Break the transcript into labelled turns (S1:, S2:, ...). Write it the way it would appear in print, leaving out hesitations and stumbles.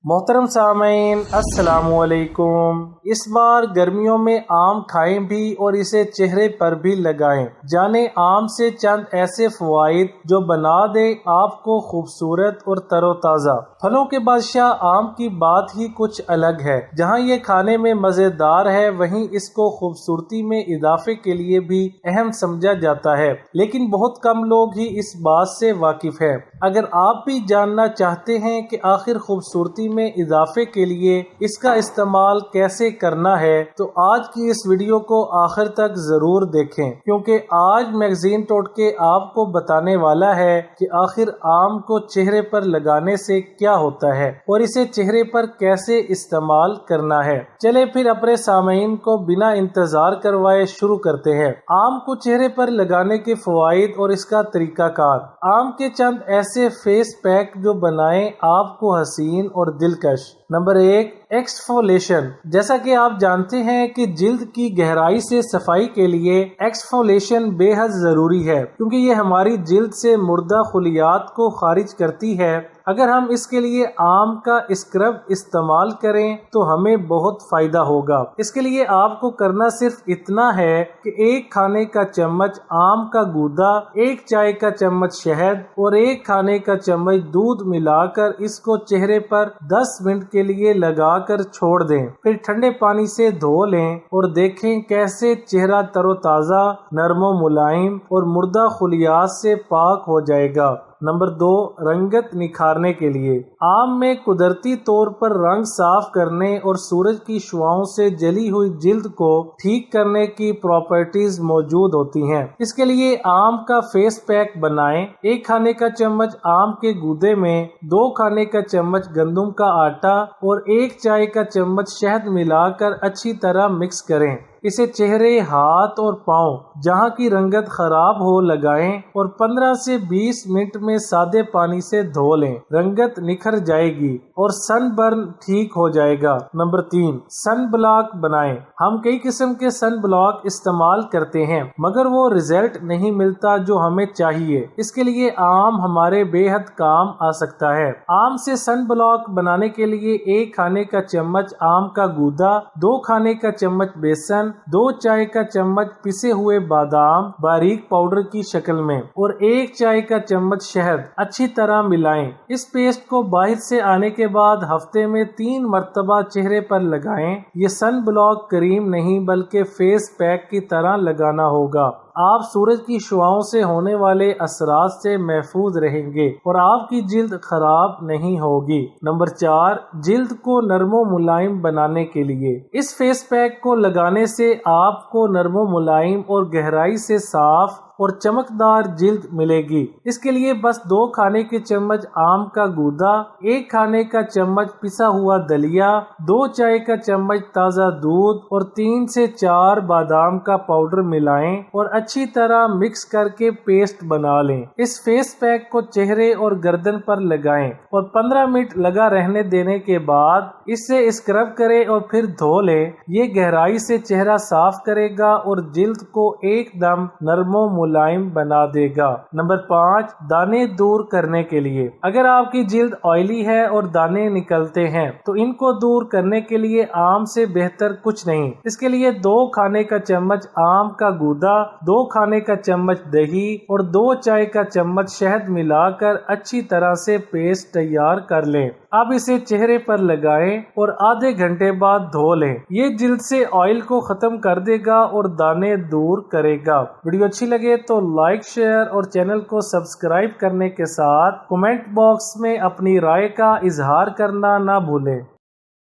S1: محترم سامعین السلام علیکم۔ اس بار گرمیوں میں آم کھائیں بھی اور اسے چہرے پر بھی لگائیں۔ جانیں آم سے چند ایسے فوائد جو بنا دیں آپ کو خوبصورت اور تر و تازہ۔ پھلوں کے بادشاہ آم کی بات ہی کچھ الگ ہے۔ جہاں یہ کھانے میں مزیدار ہے وہیں اس کو خوبصورتی میں اضافے کے لیے بھی اہم سمجھا جاتا ہے، لیکن بہت کم لوگ ہی اس بات سے واقف ہیں۔ اگر آپ بھی جاننا چاہتے ہیں کہ آخر خوبصورتی میں اضافے کے لیے اس کا استعمال کیسے کرنا ہے تو آج کی اس ویڈیو کو آخر تک ضرور دیکھیں، کیونکہ آج میگزین ٹوٹکے آپ کو بتانے والا ہے کہ آخر آم کو چہرے پر لگانے سے کیا ہوتا ہے اور اسے چہرے پر کیسے استعمال کرنا ہے۔ چلے پھر اپنے سامعین کو بنا انتظار کروائے شروع کرتے ہیں۔ آم کو چہرے پر لگانے کے فوائد اور اس کا طریقہ کار۔ آم کے چند ایسے فیس پیک جو بنائیں آپ کو حسین اور دلکش۔ نمبر 1، ایکسفولیشن۔ جیسا کہ آپ جانتے ہیں کہ جلد کی گہرائی سے صفائی کے لیے ایکسفولیشن بے حد ضروری ہے، کیونکہ یہ ہماری جلد سے مردہ خلیات کو خارج کرتی ہے۔ اگر ہم اس کے لیے آم کا اسکرب استعمال کریں تو ہمیں بہت فائدہ ہوگا۔ اس کے لیے آپ کو کرنا صرف اتنا ہے کہ 1 کھانے کا چمچ آم کا گودا، 1 چائے کا چمچ شہد اور 1 کھانے کا چمچ دودھ ملا کر اس کو چہرے پر 10 منٹ کے لیے لگا کر چھوڑ دیں۔ پھر ٹھنڈے پانی سے دھو لیں اور دیکھیں کیسے چہرہ تر و تازہ، نرم و ملائم اور مردہ خلیات سے پاک ہو جائے گا۔ نمبر 2، رنگت نکھارنے کے لیے۔ آم میں قدرتی طور پر رنگ صاف کرنے اور سورج کی شعاؤں سے جلی ہوئی جلد کو ٹھیک کرنے کی پراپرٹیز موجود ہوتی ہیں۔ اس کے لیے آم کا فیس پیک بنائیں۔ 1 کھانے کا چمچ آم کے گودے میں 2 کھانے کا چمچ گندم کا آٹا اور 1 چائے کا چمچ شہد ملا کر اچھی طرح مکس کریں۔ اسے چہرے، ہاتھ اور پاؤں جہاں کی رنگت خراب ہو لگائیں اور 15 سے 20 منٹ میں سادے پانی سے دھو لیں۔ رنگت نکھر جائے گی اور سن برن ٹھیک ہو جائے گا۔ نمبر 3، سن بلاک بنائیں۔ ہم کئی قسم کے سن بلاک استعمال کرتے ہیں مگر وہ رزلٹ نہیں ملتا جو ہمیں چاہیے۔ اس کے لیے آم ہمارے بے حد کام آ سکتا ہے۔ آم سے سن بلاک بنانے کے لیے 1 کھانے کا چمچ آم کا گودا، 2 کھانے کا چمچ بیسن، 2 چائے کا چمچ پسے ہوئے بادام باریک پاؤڈر کی شکل میں اور 1 چائے کا چمچ شہد اچھی طرح ملائیں۔ اس پیسٹ کو باہر سے آنے کے بعد ہفتے میں 3 مرتبہ چہرے پر لگائیں۔ یہ سن بلاک کریم نہیں بلکہ فیس پیک کی طرح لگانا ہوگا۔ آپ سورج کی شعاؤں سے ہونے والے اثرات سے محفوظ رہیں گے اور آپ کی جلد خراب نہیں ہوگی۔ نمبر 4، جلد کو نرم و ملائم بنانے کے لیے۔ اس فیس پیک کو لگانے سے آپ کو نرم و ملائم اور گہرائی سے صاف اور چمکدار جلد ملے گی۔ اس کے لیے بس 2 کھانے کے چمچ آم کا گودا، 1 کھانے کا چمچ پسا ہوا دلیا، 2 چائے کا چمچ تازہ دودھ اور 3 سے 4 بادام کا پاؤڈر ملائیں اور اچھی طرح مکس کر کے پیسٹ بنا لیں۔ اس فیس پیک کو چہرے اور گردن پر لگائیں اور 15 منٹ لگا رہنے دینے کے بعد اس سے اسکرب کریں اور پھر دھو لیں۔ یہ گہرائی سے چہرہ صاف کرے گا اور جلد کو ایک دم نرم و ملائم بنا دے گا۔ نمبر 5، دانے دور کرنے کے لیے۔ اگر آپ کی جلد آئلی ہے اور دانے نکلتے ہیں تو ان کو دور کرنے کے لیے آم سے بہتر کچھ نہیں۔ اس کے لیے 2 کھانے کا چمچ آم کا گودا، 2 کھانے کا چمچ دہی اور 2 چائے کا چمچ شہد ملا کر اچھی طرح سے پیسٹ تیار کر لیں۔ اب اسے چہرے پر لگائیں اور آدھے گھنٹے بعد دھو لیں۔ یہ جلد سے آئل کو ختم کر دے گا اور دانے دور کرے گا۔ ویڈیو اچھی لگے تو لائک، شیئر اور چینل کو سبسکرائب کرنے کے ساتھ کمنٹ باکس میں اپنی رائے کا اظہار کرنا نہ بھولیں۔